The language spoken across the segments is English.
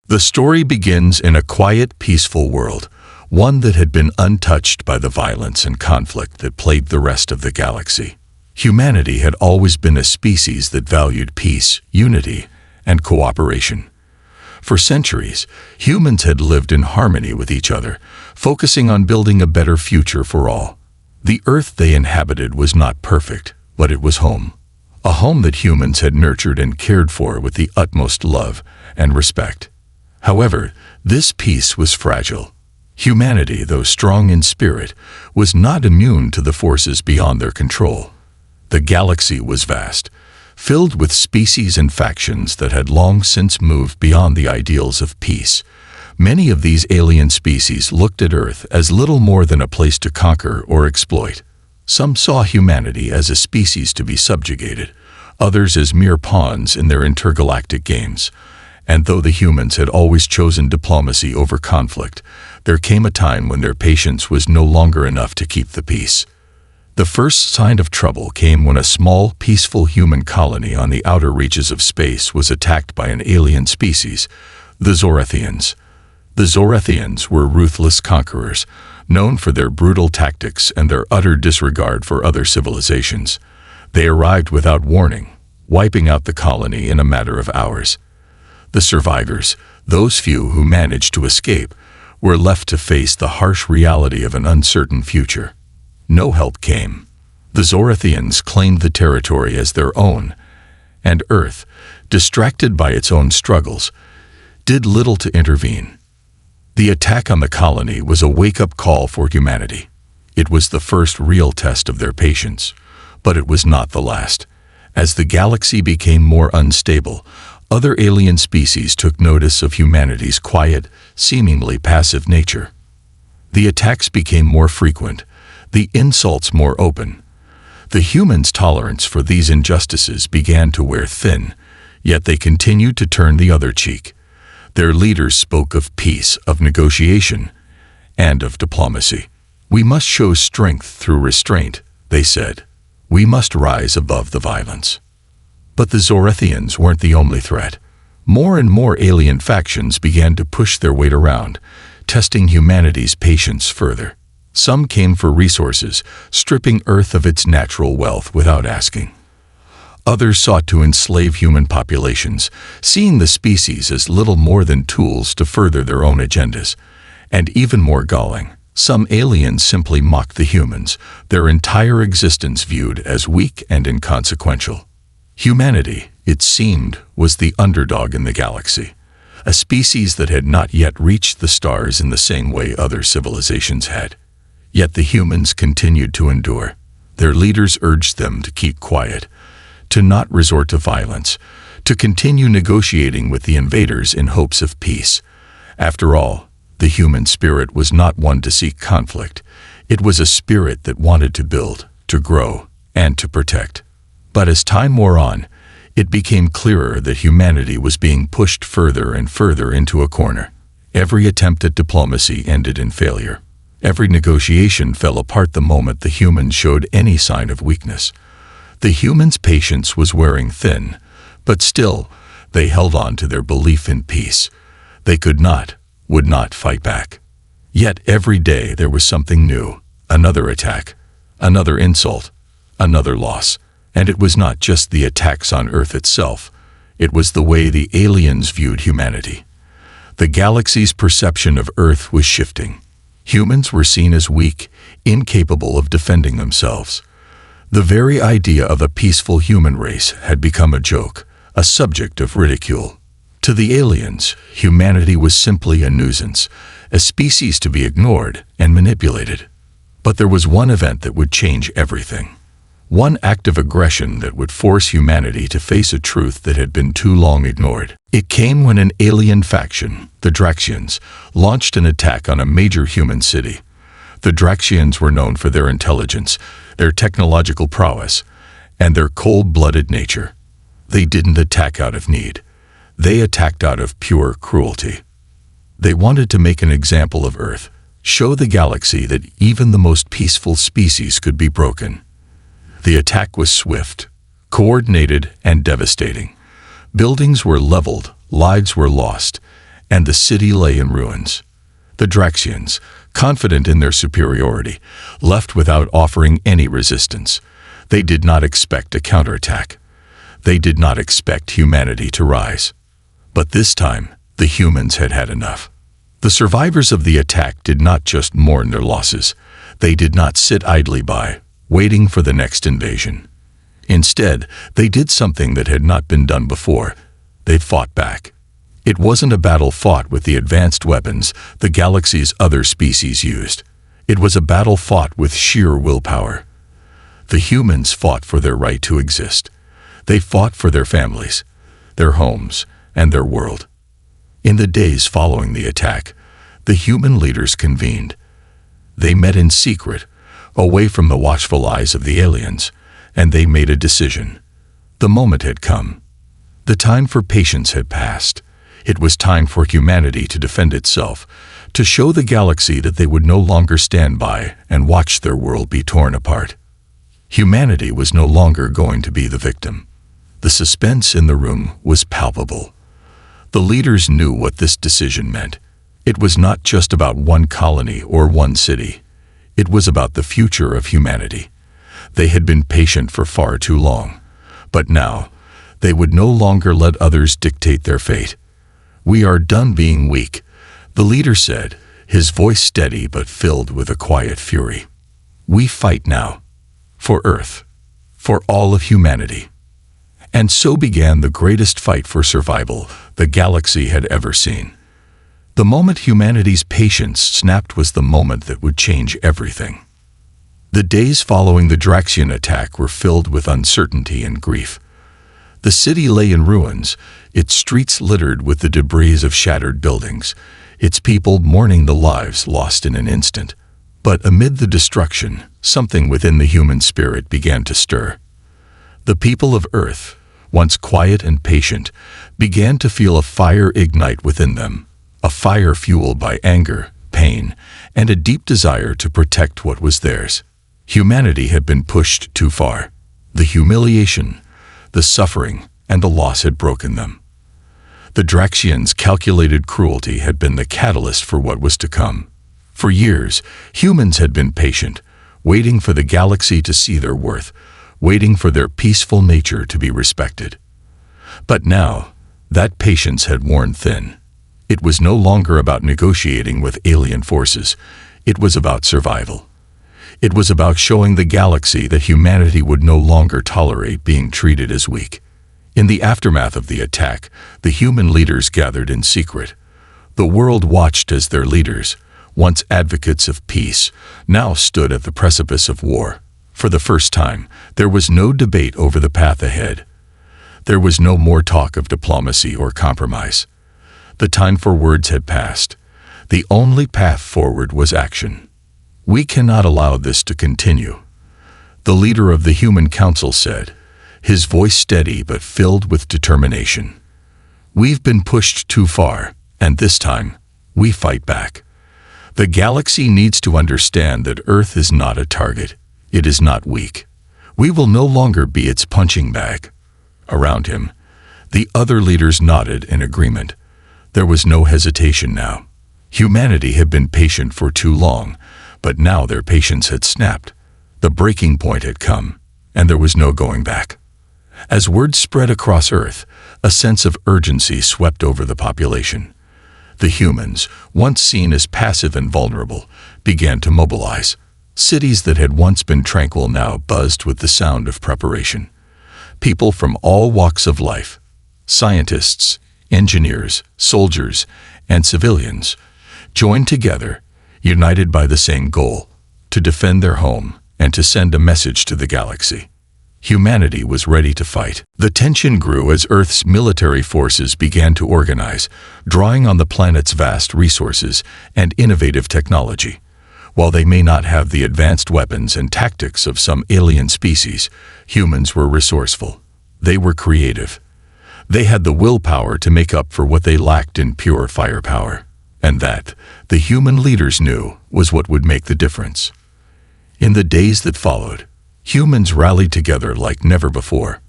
The story begins in a quiet, peaceful world, one that had been untouched by the violence and conflict that plagued the rest of the galaxy. Humanity had always been a species that valued peace, unity, and cooperation. For centuries, humans had lived in harmony with each other, focusing on building a better future for all. The Earth they inhabited was not perfect, but it was home. A home that humans had nurtured and cared for with the utmost love and respect. However, this peace was fragile. Humanity, though strong in spirit, was not immune to the forces beyond their control. The galaxy was vast, filled with species and factions that had long since moved beyond the ideals of peace. Many of these alien species looked at Earth as little more than a place to conquer or exploit. Some saw humanity as a species to be subjugated, others as mere pawns in their intergalactic games. And though the humans had always chosen diplomacy over conflict, there came a time when their patience was no longer enough to keep the peace. The first sign of trouble came when a small, peaceful human colony on the outer reaches of space was attacked by an alien species, the Zorathians. The Zorathians were ruthless conquerors, known for their brutal tactics and their utter disregard for other civilizations. They arrived without warning, wiping out the colony in a matter of hours. The survivors, those few who managed to escape, were left to face the harsh reality of an uncertain future. No help came. The Zorathians claimed the territory as their own, and Earth, distracted by its own struggles, did little to intervene. The attack on the colony was a wake-up call for humanity. It was the first real test of their patience, but it was not the last. As the galaxy became more unstable, other alien species took notice of humanity's quiet, seemingly passive nature. The attacks became more frequent, the insults more open. The humans' tolerance for these injustices began to wear thin, yet they continued to turn the other cheek. Their leaders spoke of peace, of negotiation, and of diplomacy. "We must show strength through restraint," they said. "We must rise above the violence." But the Zorathians weren't the only threat. More and more alien factions began to push their weight around, testing humanity's patience further. Some came for resources, stripping Earth of its natural wealth without asking. Others sought to enslave human populations, seeing the species as little more than tools to further their own agendas. And even more galling, some aliens simply mocked the humans, their entire existence viewed as weak and inconsequential. Humanity, it seemed, was the underdog in the galaxy, a species that had not yet reached the stars in the same way other civilizations had. Yet the humans continued to endure. Their leaders urged them to keep quiet, to not resort to violence, to continue negotiating with the invaders in hopes of peace. After all, the human spirit was not one to seek conflict. It was a spirit that wanted to build, to grow, and to protect. But as time wore on, it became clearer that humanity was being pushed further and further into a corner. Every attempt at diplomacy ended in failure. Every negotiation fell apart the moment the humans showed any sign of weakness. The humans' patience was wearing thin, but still, they held on to their belief in peace. They would not fight back. Yet every day there was something new, another attack, another insult, another loss. And it was not just the attacks on Earth itself, it was the way the aliens viewed humanity. The galaxy's perception of Earth was shifting. Humans were seen as weak, incapable of defending themselves. The very idea of a peaceful human race had become a joke, a subject of ridicule. To the aliens, humanity was simply a nuisance, a species to be ignored and manipulated. But there was one event that would change everything. One act of aggression that would force humanity to face a truth that had been too long ignored. It came when an alien faction, the Draxians, launched an attack on a major human city. The Draxians were known for their intelligence, their technological prowess, and their cold-blooded nature. They didn't attack out of need. They attacked out of pure cruelty. They wanted to make an example of Earth, show the galaxy that even the most peaceful species could be broken. The attack was swift, coordinated, and devastating. Buildings were leveled, lives were lost, and the city lay in ruins. The Draxians, confident in their superiority, left without offering any resistance. They did not expect a counterattack. They did not expect humanity to rise. But this time, the humans had had enough. The survivors of the attack did not just mourn their losses. They did not sit idly by, waiting for the next invasion. Instead, they did something that had not been done before. They fought back. It wasn't a battle fought with the advanced weapons the galaxy's other species used. It was a battle fought with sheer willpower. The humans fought for their right to exist. They fought for their families, their homes, and their world. In the days following the attack, the human leaders convened. They met in secret, away from the watchful eyes of the aliens, and they made a decision. The moment had come. The time for patience had passed. It was time for humanity to defend itself, to show the galaxy that they would no longer stand by and watch their world be torn apart. Humanity was no longer going to be the victim. The suspense in the room was palpable. The leaders knew what this decision meant. It was not just about one colony or one city. It was about the future of humanity. They had been patient for far too long, but now they would no longer let others dictate their fate. "We are done being weak," the leader said, his voice steady but filled with a quiet fury. "We fight now. For Earth. For all of humanity." And so began the greatest fight for survival the galaxy had ever seen. The moment humanity's patience snapped was the moment that would change everything. The days following the Draxian attack were filled with uncertainty and grief. The city lay in ruins, its streets littered with the debris of shattered buildings, its people mourning the lives lost in an instant. But amid the destruction, something within the human spirit began to stir. The people of Earth, once quiet and patient, began to feel a fire ignite within them, a fire fueled by anger, pain, and a deep desire to protect what was theirs. Humanity had been pushed too far. The humiliation, the suffering, and the loss had broken them. The Draxians' calculated cruelty had been the catalyst for what was to come. For years, humans had been patient, waiting for the galaxy to see their worth, waiting for their peaceful nature to be respected. But now, that patience had worn thin. It was no longer about negotiating with alien forces. It was about survival. It was about showing the galaxy that humanity would no longer tolerate being treated as weak. In the aftermath of the attack, the human leaders gathered in secret. The world watched as their leaders, once advocates of peace, now stood at the precipice of war. For the first time, there was no debate over the path ahead. There was no more talk of diplomacy or compromise. The time for words had passed. The only path forward was action. "We cannot allow this to continue," the leader of the Human Council said, his voice steady but filled with determination. "We've been pushed too far, and this time, we fight back. The galaxy needs to understand that Earth is not a target. It is not weak. We will no longer be its punching bag." Around him, the other leaders nodded in agreement. There was no hesitation now. Humanity had been patient for too long, but now their patience had snapped. The breaking point had come, and there was no going back. As word spread across Earth, a sense of urgency swept over the population. The humans, once seen as passive and vulnerable, began to mobilize. Cities that had once been tranquil now buzzed with the sound of preparation. People from all walks of life, scientists, engineers, soldiers, and civilians, joined together, united by the same goal, to defend their home and to send a message to the galaxy. Humanity was ready to fight. The tension grew as Earth's military forces began to organize, drawing on the planet's vast resources and innovative technology. While they may not have the advanced weapons and tactics of some alien species, humans were resourceful. They were creative. They had the willpower to make up for what they lacked in pure firepower. And that, the human leaders knew, was what would make the difference. In the days that followed, humans rallied together like never before.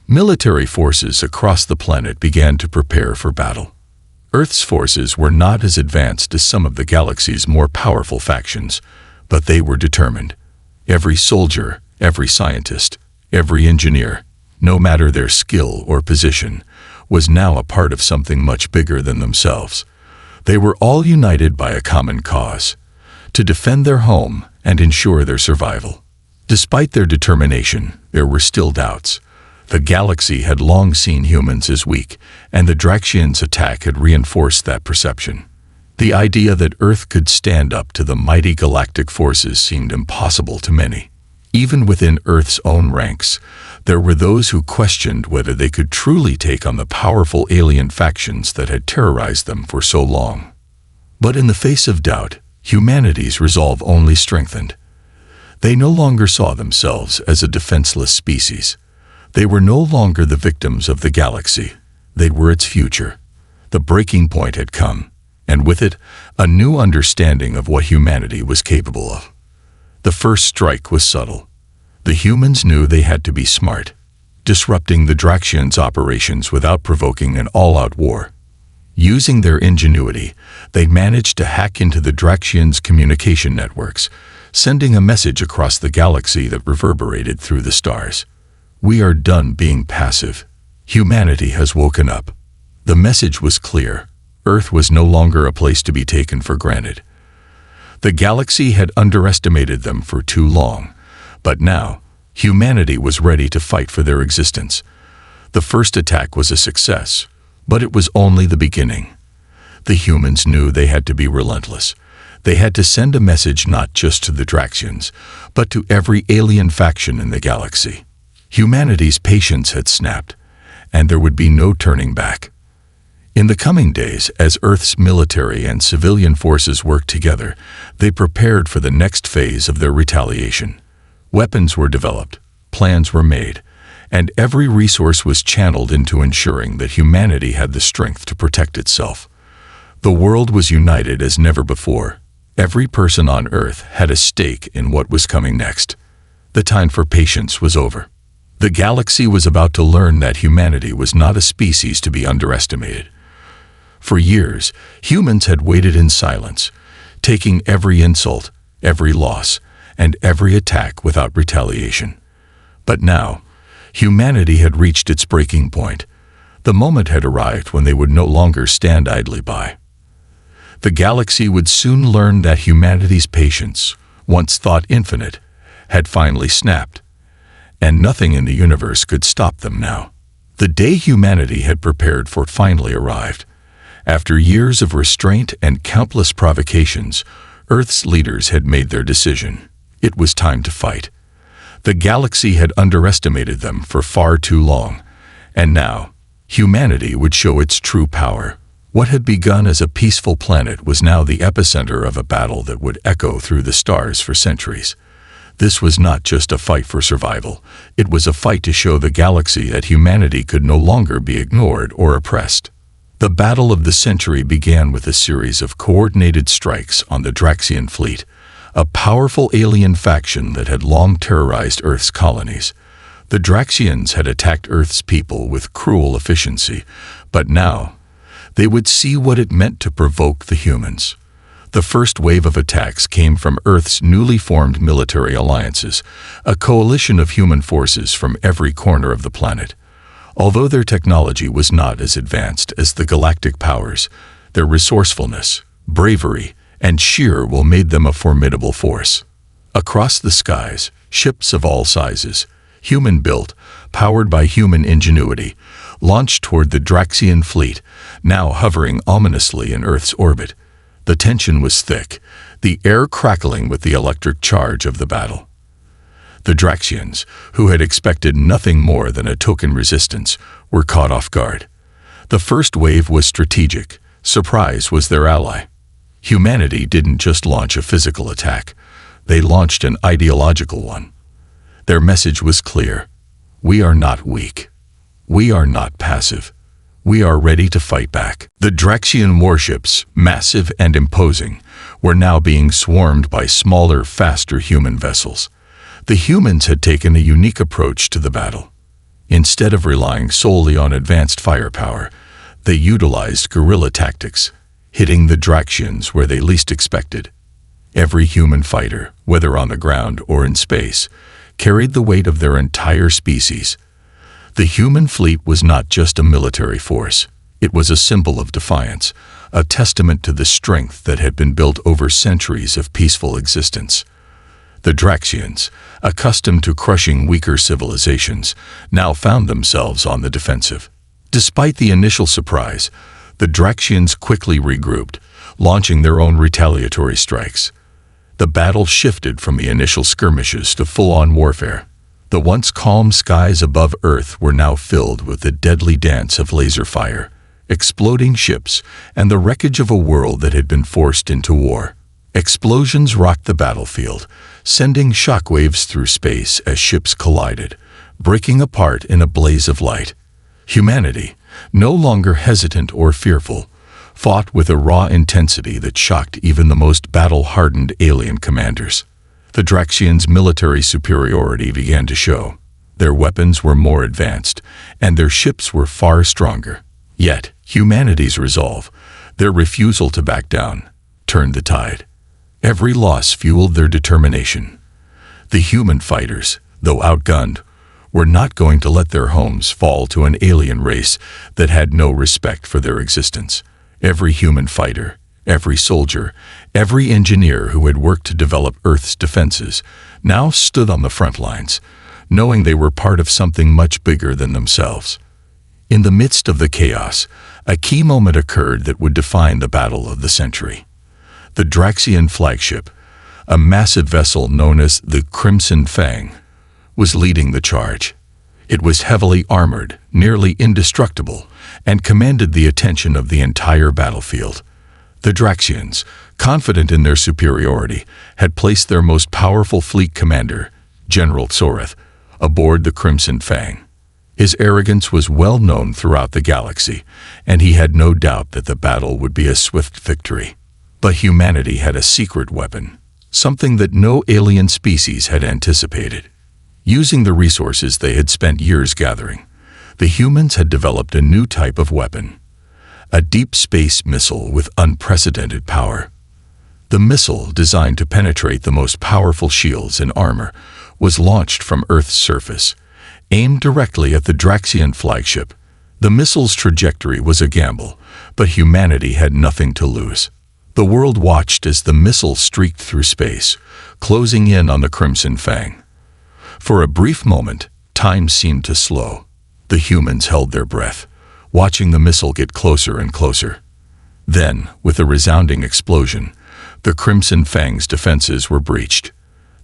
Military forces across the planet began to prepare for battle. Earth's forces were not as advanced as some of the galaxy's more powerful factions, but they were determined. Every soldier, every scientist, every engineer, no matter their skill or position, was now a part of something much bigger than themselves. They were all united by a common cause: to defend their home and ensure their survival. Despite their determination, there were still doubts. The galaxy had long seen humans as weak, and the Draxians' attack had reinforced that perception. The idea that Earth could stand up to the mighty galactic forces seemed impossible to many. Even within Earth's own ranks, there were those who questioned whether they could truly take on the powerful alien factions that had terrorized them for so long. But in the face of doubt, humanity's resolve only strengthened. They no longer saw themselves as a defenseless species. They were no longer the victims of the galaxy. They were its future. The breaking point had come, and with it, a new understanding of what humanity was capable of. The first strike was subtle. The humans knew they had to be smart, disrupting the Draxians' operations without provoking an all-out war. Using their ingenuity, they managed to hack into the Draxians' communication networks, sending a message across the galaxy that reverberated through the stars. "We are done being passive. Humanity has woken up." The message was clear. Earth was no longer a place to be taken for granted. The galaxy had underestimated them for too long, but now, humanity was ready to fight for their existence. The first attack was a success, but it was only the beginning. The humans knew they had to be relentless. They had to send a message not just to the Draxians, but to every alien faction in the galaxy. Humanity's patience had snapped, and there would be no turning back. In the coming days, as Earth's military and civilian forces worked together, they prepared for the next phase of their retaliation. Weapons were developed, plans were made, and every resource was channeled into ensuring that humanity had the strength to protect itself. The world was united as never before. Every person on Earth had a stake in what was coming next. The time for patience was over. The galaxy was about to learn that humanity was not a species to be underestimated. For years, humans had waited in silence, taking every insult, every loss, and every attack without retaliation. But now, humanity had reached its breaking point. The moment had arrived when they would no longer stand idly by. The galaxy would soon learn that humanity's patience, once thought infinite, had finally snapped, and nothing in the universe could stop them now. The day humanity had prepared for finally arrived. After years of restraint and countless provocations, Earth's leaders had made their decision. It was time to fight. The galaxy had underestimated them for far too long, and now, humanity would show its true power. What had begun as a peaceful planet was now the epicenter of a battle that would echo through the stars for centuries. This was not just a fight for survival. It was a fight to show the galaxy that humanity could no longer be ignored or oppressed. The battle of the century began with a series of coordinated strikes on the Draxian fleet, a powerful alien faction that had long terrorized Earth's colonies. The Draxians had attacked Earth's people with cruel efficiency, but now, they would see what it meant to provoke the humans. The first wave of attacks came from Earth's newly formed military alliances, a coalition of human forces from every corner of the planet. Although their technology was not as advanced as the galactic powers, their resourcefulness, bravery, and sheer will made them a formidable force. Across the skies, ships of all sizes, human-built, powered by human ingenuity, launched toward the Draxian fleet, now hovering ominously in Earth's orbit. The tension was thick, the air crackling with the electric charge of the battle. The Draxians, who had expected nothing more than a token resistance, were caught off guard. The first wave was strategic. Surprise was their ally. Humanity didn't just launch a physical attack. They launched an ideological one. Their message was clear. We are not weak. We are not passive. We are ready to fight back. The Draxian warships, massive and imposing, were now being swarmed by smaller, faster human vessels. The humans had taken a unique approach to the battle. Instead of relying solely on advanced firepower, They utilized guerrilla tactics, hitting the Draxians where they least expected. Every human fighter, whether on the ground or in space, carried the weight of their entire species. The human fleet was not just a military force. It was a symbol of defiance, a testament to the strength that had been built over centuries of peaceful existence. The Draxians, accustomed to crushing weaker civilizations, now found themselves on the defensive. Despite the initial surprise, the Draxians quickly regrouped, launching their own retaliatory strikes. The battle shifted from the initial skirmishes to full-on warfare. The once calm skies above Earth were now filled with the deadly dance of laser fire, exploding ships, and the wreckage of a world that had been forced into war. Explosions rocked the battlefield, sending shockwaves through space as ships collided, breaking apart in a blaze of light. Humanity, no longer hesitant or fearful, fought with a raw intensity that shocked even the most battle-hardened alien commanders. The Draxians' military superiority began to show. Their weapons were more advanced, and their ships were far stronger. Yet, humanity's resolve, their refusal to back down, turned the tide. Every loss fueled their determination. The human fighters, though outgunned, were not going to let their homes fall to an alien race that had no respect for their existence. Every human fighter, every soldier, every engineer who had worked to develop Earth's defenses now stood on the front lines, knowing they were part of something much bigger than themselves. In the midst of the chaos, a key moment occurred that would define the battle of the century. The Draxian flagship, a massive vessel known as the Crimson Fang, was leading the charge. It was heavily armored, nearly indestructible, and commanded the attention of the entire battlefield. The Draxians, confident in their superiority, had placed their most powerful fleet commander, General Soreth, aboard the Crimson Fang. His arrogance was well known throughout the galaxy, and he had no doubt that the battle would be a swift victory. But humanity had a secret weapon, something that no alien species had anticipated. Using the resources they had spent years gathering, the humans had developed a new type of weapon, a deep space missile with unprecedented power. The missile, designed to penetrate the most powerful shields and armor, was launched from Earth's surface, aimed directly at the Draxian flagship. The missile's trajectory was a gamble, but humanity had nothing to lose. The world watched as the missile streaked through space, closing in on the Crimson Fang. For a brief moment, time seemed to slow. The humans held their breath, watching the missile get closer and closer. Then, with a resounding explosion, the Crimson Fang's defenses were breached.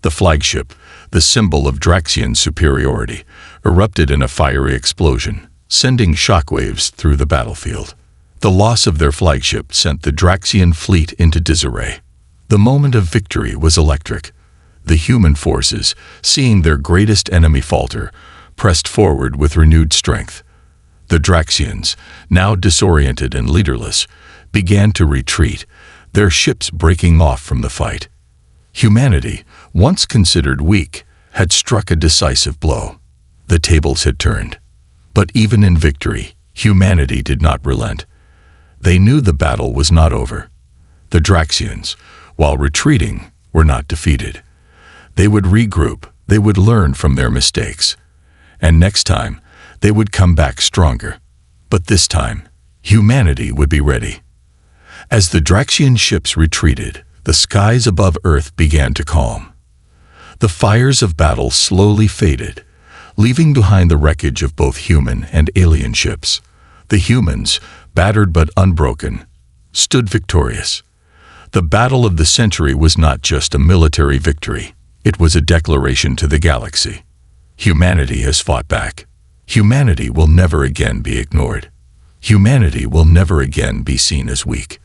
The flagship, the symbol of Draxian superiority, erupted in a fiery explosion, sending shockwaves through the battlefield. The loss of their flagship sent the Draxian fleet into disarray. The moment of victory was electric. The human forces, seeing their greatest enemy falter, pressed forward with renewed strength. The Draxians, now disoriented and leaderless, began to retreat, their ships breaking off from the fight. Humanity, once considered weak, had struck a decisive blow. The tables had turned. But even in victory, humanity did not relent. They knew the battle was not over. The Draxians, while retreating, were not defeated. They would regroup, they would learn from their mistakes. And next time, they would come back stronger. But this time, humanity would be ready. As the Draxian ships retreated, the skies above Earth began to calm. The fires of battle slowly faded, leaving behind the wreckage of both human and alien ships. The humans, battered but unbroken, stood victorious. The battle of the century was not just a military victory. It was a declaration to the galaxy. Humanity has fought back. Humanity will never again be ignored. Humanity will never again be seen as weak.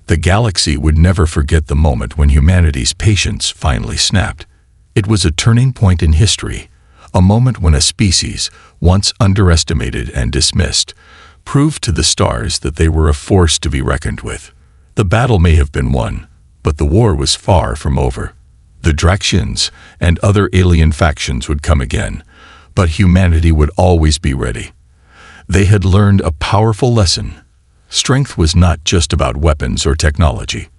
The galaxy would never forget the moment when humanity's patience finally snapped. It was a turning point in history, a moment when a species, once underestimated and dismissed, proved to the stars that they were a force to be reckoned with. The battle may have been won, but the war was far from over. The Draxians and other alien factions would come again, but humanity would always be ready. They had learned a powerful lesson. Strength was not just about weapons or technology.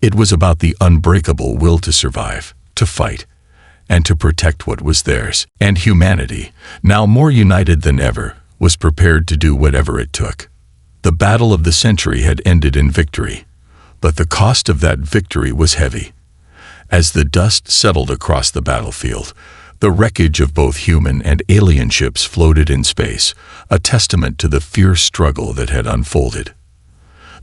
It was about the unbreakable will to survive, to fight, and to protect what was theirs. And humanity, now more united than ever, was prepared to do whatever it took. The battle of the century had ended in victory, but the cost of that victory was heavy. As the dust settled across the battlefield, the wreckage of both human and alien ships floated in space, a testament to the fierce struggle that had unfolded.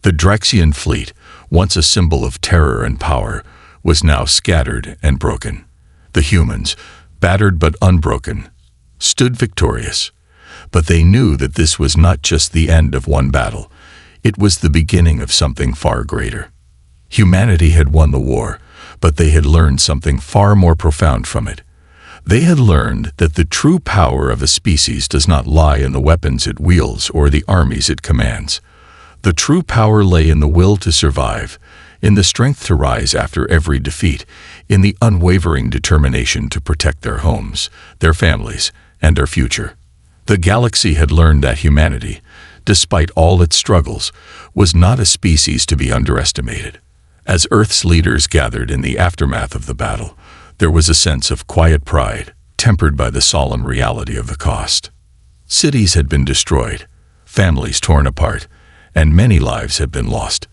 The Draxian fleet, once a symbol of terror and power, was now scattered and broken. The humans, battered but unbroken, stood victorious. But they knew that this was not just the end of one battle. It was the beginning of something far greater. Humanity had won the war, but they had learned something far more profound from it. They had learned that the true power of a species does not lie in the weapons it wields or the armies it commands. The true power lay in the will to survive, in the strength to rise after every defeat, in the unwavering determination to protect their homes, their families, and their future. The galaxy had learned that humanity, despite all its struggles, was not a species to be underestimated. As Earth's leaders gathered in the aftermath of the battle, there was a sense of quiet pride, tempered by the solemn reality of the cost. Cities had been destroyed, families torn apart, and many lives had been lost.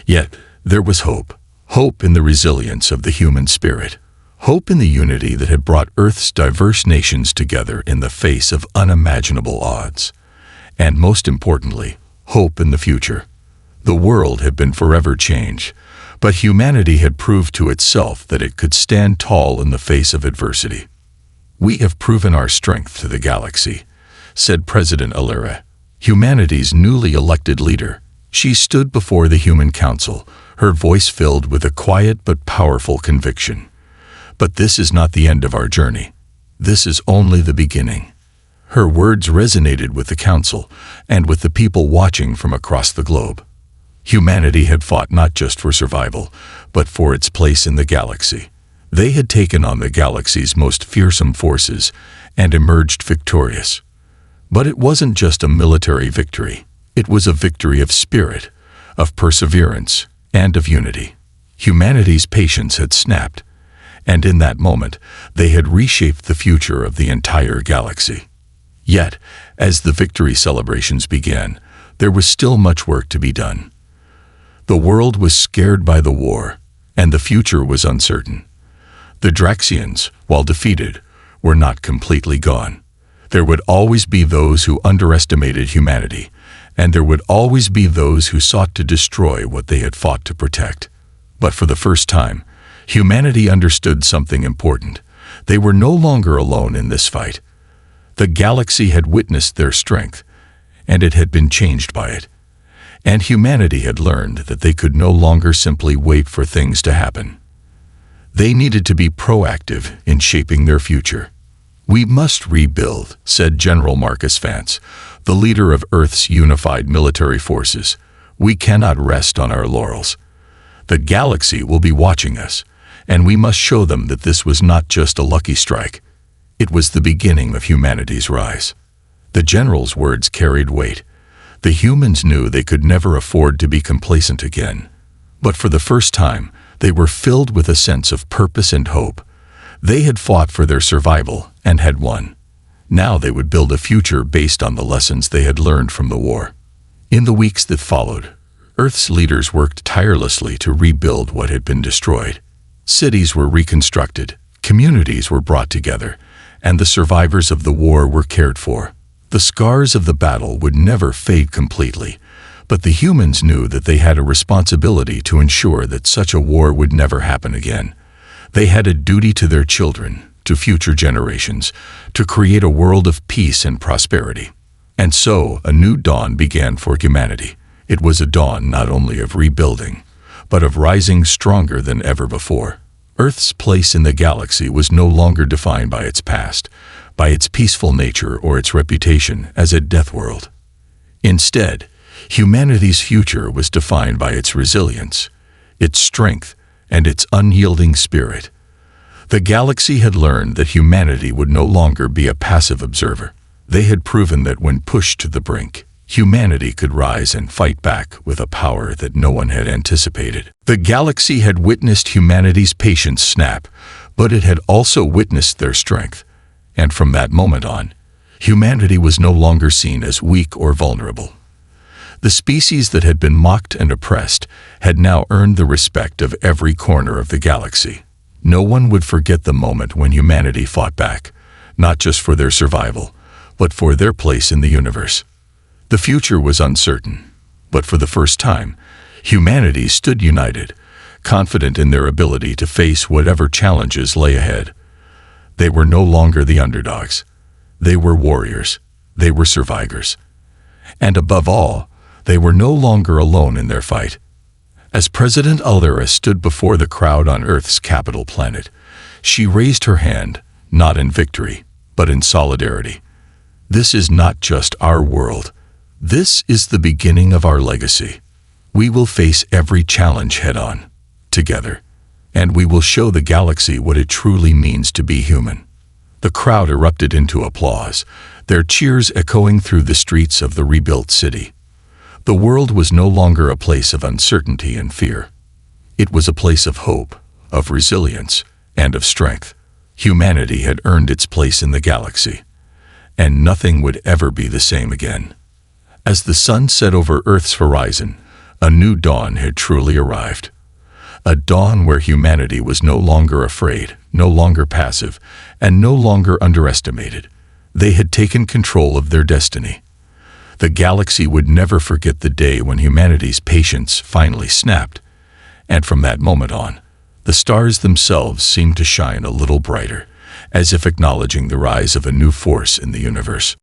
Yet there was hope. Hope in the resilience of the human spirit. Hope in the unity that had brought Earth's diverse nations together in the face of unimaginable odds. And most importantly, hope in the future. The world had been forever changed, but humanity had proved to itself that it could stand tall in the face of adversity. "We have proven our strength to the galaxy," said President Alira, humanity's newly elected leader. She stood before the Human Council, her voice filled with a quiet but powerful conviction. "But this is not the end of our journey. This is only the beginning." Her words resonated with the Council and with the people watching from across the globe. Humanity had fought not just for survival, but for its place in the galaxy. They had taken on the galaxy's most fearsome forces and emerged victorious. But it wasn't just a military victory. It was a victory of spirit, of perseverance, and of unity. Humanity's patience had snapped, and in that moment, they had reshaped the future of the entire galaxy. Yet, as the victory celebrations began, there was still much work to be done. The world was scared by the war, and the future was uncertain. The Draxians, while defeated, were not completely gone. There would always be those who underestimated humanity, and there would always be those who sought to destroy what they had fought to protect. But for the first time, humanity understood something important. They were no longer alone in this fight. The galaxy had witnessed their strength, and it had been changed by it. And humanity had learned that they could no longer simply wait for things to happen. They needed to be proactive in shaping their future. "We must rebuild," said General Marcus Vance, the leader of Earth's unified military forces. "We cannot rest on our laurels. The galaxy will be watching us, and we must show them that this was not just a lucky strike. It was the beginning of humanity's rise." The general's words carried weight. The humans knew they could never afford to be complacent again. But for the first time, they were filled with a sense of purpose and hope. They had fought for their survival and had won. Now they would build a future based on the lessons they had learned from the war. In the weeks that followed, Earth's leaders worked tirelessly to rebuild what had been destroyed. Cities were reconstructed, communities were brought together, and the survivors of the war were cared for. The scars of the battle would never fade completely, but the humans knew that they had a responsibility to ensure that such a war would never happen again. They had a duty to their children, to future generations, to create a world of peace and prosperity. And so, a new dawn began for humanity. It was a dawn not only of rebuilding, but of rising stronger than ever before. Earth's place in the galaxy was no longer defined by its past, by its peaceful nature or its reputation as a death world. Instead, humanity's future was defined by its resilience, its strength, and its unyielding spirit. The galaxy had learned that humanity would no longer be a passive observer. They had proven that when pushed to the brink, humanity could rise and fight back with a power that no one had anticipated. The galaxy had witnessed humanity's patience snap, but it had also witnessed their strength. And from that moment on, humanity was no longer seen as weak or vulnerable. The species that had been mocked and oppressed had now earned the respect of every corner of the galaxy. No one would forget the moment when humanity fought back, not just for their survival, but for their place in the universe. The future was uncertain, but for the first time, humanity stood united, confident in their ability to face whatever challenges lay ahead. They were no longer the underdogs. They were warriors. They were survivors. And above all, they were no longer alone in their fight. As President Aldera stood before the crowd on Earth's capital planet, she raised her hand, not in victory, but in solidarity. This is not just our world. This is the beginning of our legacy. We will face every challenge head-on, together, and we will show the galaxy what it truly means to be human. The crowd erupted into applause, their cheers echoing through the streets of the rebuilt city. The world was no longer a place of uncertainty and fear. It was a place of hope, of resilience, and of strength. Humanity had earned its place in the galaxy, and nothing would ever be the same again. As the sun set over Earth's horizon, a new dawn had truly arrived. A dawn where humanity was no longer afraid, no longer passive, and no longer underestimated. They had taken control of their destiny. The galaxy would never forget the day when humanity's patience finally snapped, and from that moment on, the stars themselves seemed to shine a little brighter, as if acknowledging the rise of a new force in the universe.